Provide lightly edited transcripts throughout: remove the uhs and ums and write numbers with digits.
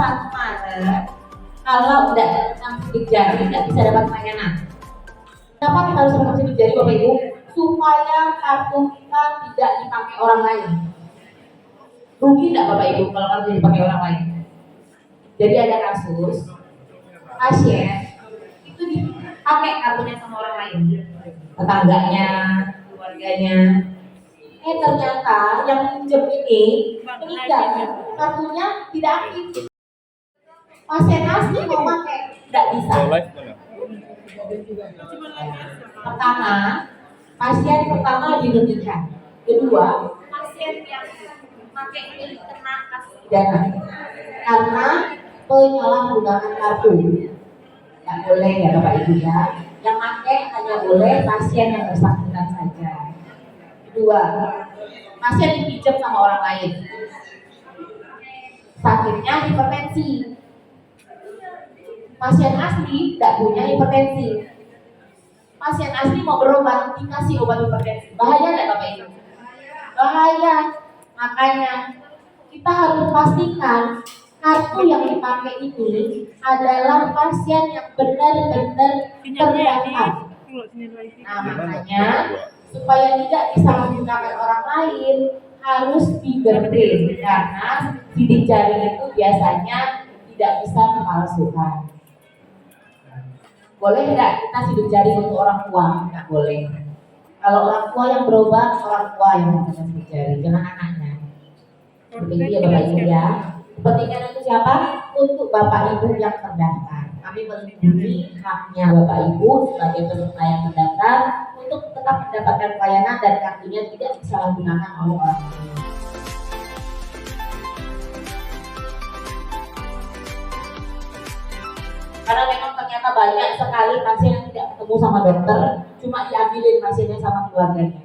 1 Maret kalau udah rekam sidik jari tidak bisa dapat layanan. Kenapa kita harus rekam sidik jari Bapak Ibu? Supaya kartu kita tidak dipakai orang lain. Rugi tidak Bapak Ibu kalau kartu dipakai orang lain? Jadi ada kasus pasien itu dipakai kartunya sama orang lain, tetangganya, keluarganya. Ternyata yang pinjam ini meninggal, kartunya tidak aktif. Pasien asli mau pakai tidak bisa. Pertama, pasien pertama dirugikan. Kedua, pasien yang pakai ini kena kasus pidana karena penyalahgunaan kartu. Tidak boleh ya Bapak Ibu ya. Yang pakai hanya boleh pasien yang bersangkutan saja. Kedua, pasien dipinjam sama orang lain. Sakitnya hipertensi. Pasien asli tidak punya hipertensi. Pasien asli mau berobat, dikasih obat hipertensi. Bahaya tidak Bapak Ibu? Bahaya. Makanya kita harus pastikan kartu yang dipakai ini adalah pasien yang benar-benar terdaftar. Nah, makanya supaya tidak disalahgunakan orang lain harus fingerprint karena sidik jari itu biasanya tidak bisa memalsukan. Boleh tidak kita sidik jari untuk orang tua? Tidak boleh. Kalau orang tua yang berobat, orang tua yang melakukan sidik jari, jangan anaknya. Seperti itu ya Bapak Ibu ya. Kepentingan itu siapa? Untuk Bapak Ibu yang terdaftar. Kami melindungi haknya Bapak Ibu sebagai peserta yang terdaftar untuk tetap mendapatkan pelayanan dan kartunya tidak disalahgunakan oleh orang lain. Karena memang ternyata banyak sekali pasien yang tidak ketemu sama dokter, cuma diambilin pasiennya sama keluarganya.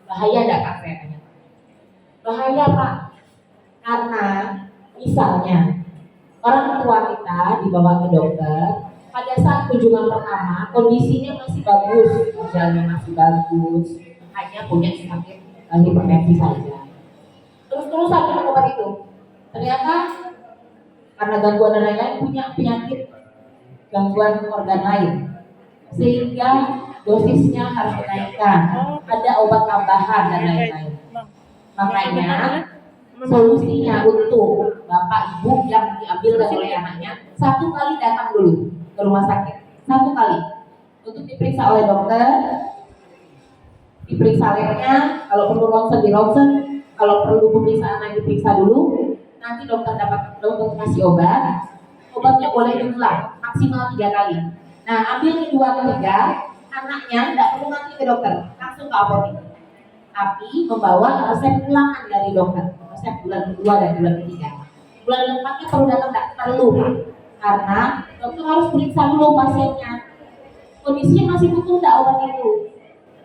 Bahaya enggak Kak saya tanya? Bahaya Pak. Karena misalnya orang tua kita dibawa ke dokter, pada saat kunjungan pertama kondisinya masih bagus, ginjalnya masih bagus, hanya punya sakit hipertensi saja. Terus-terusan minum obat itu, ternyata karena gangguan dan lain-lain punya penyakit gangguan organ lain, sehingga dosisnya harus dinaikkan, ada obat tambahan dan lain-lain. Makanya solusinya untuk Bapak Ibu yang diambil oleh anaknya, 1 kali datang dulu ke rumah sakit, 1 kali untuk diperiksa oleh dokter, diperiksa labnya, kalau perlu ronsen di ronsen, kalau perlu pemeriksaan lain diperiksa dulu. Nanti dokter kasih obat, obatnya boleh diulang maksimal 3 kali. Nah, ambil kedua ketiga, anaknya tidak perlu nanti ke dokter, langsung ke apotek, tapi membawa resep ulangan dari dokter, resep bulan kedua dan bulan ketiga. Bulan keempatnya perlu datang, tidak perlu karena dokter harus periksa dulu pasiennya, kondisinya masih butuh tidak obat itu,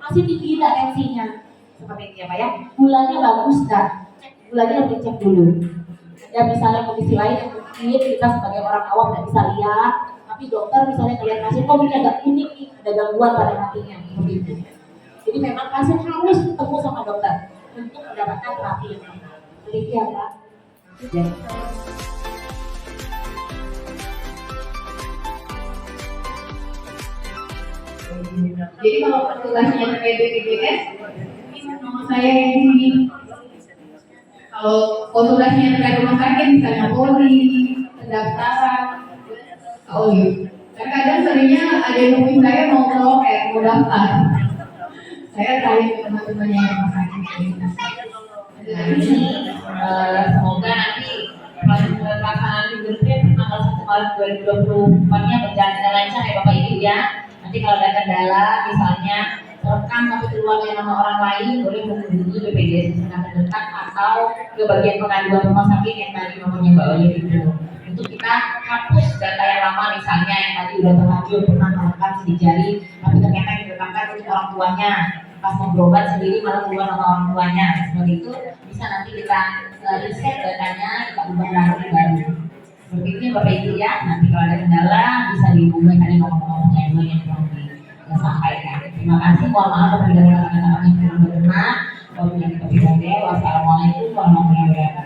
masih tinggi tidak tensinya, seperti itu ya Pak ya. Gulanya bagus tidak, gulanya harus dicek dulu. Ya misalnya kondisi lain yang mungkin kita sebagai orang awam tidak bisa lihat, tapi dokter misalnya melihat pasien, kok ini agak unik nih, ada gangguan pada hatinya, seperti itu. Jadi memang pasien harus ketemu sama dokter untuk mendapatkan terapi yang tepat. Begitu ya Pak. Ya. Jadi kalau petugasnya terkait BPJS, ini nomor saya yang di sini. Kalau konsultasinya terkait rumah sakit, misalnya poli, pendaftaran, terkadang seringnya ada yang hubungi saya mau daftar. Saya tanya ke teman-teman yang rumah sakit. Semoga nanti pelaksanaan fingerprint tanggal 1 Maret 2024-nya berjalan dengan lancar ya Bapak Ibu ya. Nanti kalau ada kendala, misalnya rekam tapi keluar dari nama orang lain, boleh menghubungi BPJS terdekat atau ke bagian pengaduan rumah sakit yang tadi nomornya Mbak Oli itu. Untuk kita hapus data yang lama, misalnya yang tadi udah terlanjur pernah merekam sidik jari, tapi ternyata yang direkamkan untuk orang tuanya, pas mau berobat sendiri malah keluar nama orang tuanya. Seperti itu bisa nanti kita reset datanya, kita ubah lagi baru. Seperti itu ya Bapak Ibu ya. Nanti kalau ada kendala bisa dihubungi tadi nomor-nomornya yang telah disampaikan. Terima kasih. Mohon maaf apabila ada kata-kata yang kurang berkenan. Wassalamualaikum warahmatullahi wabarakatuh.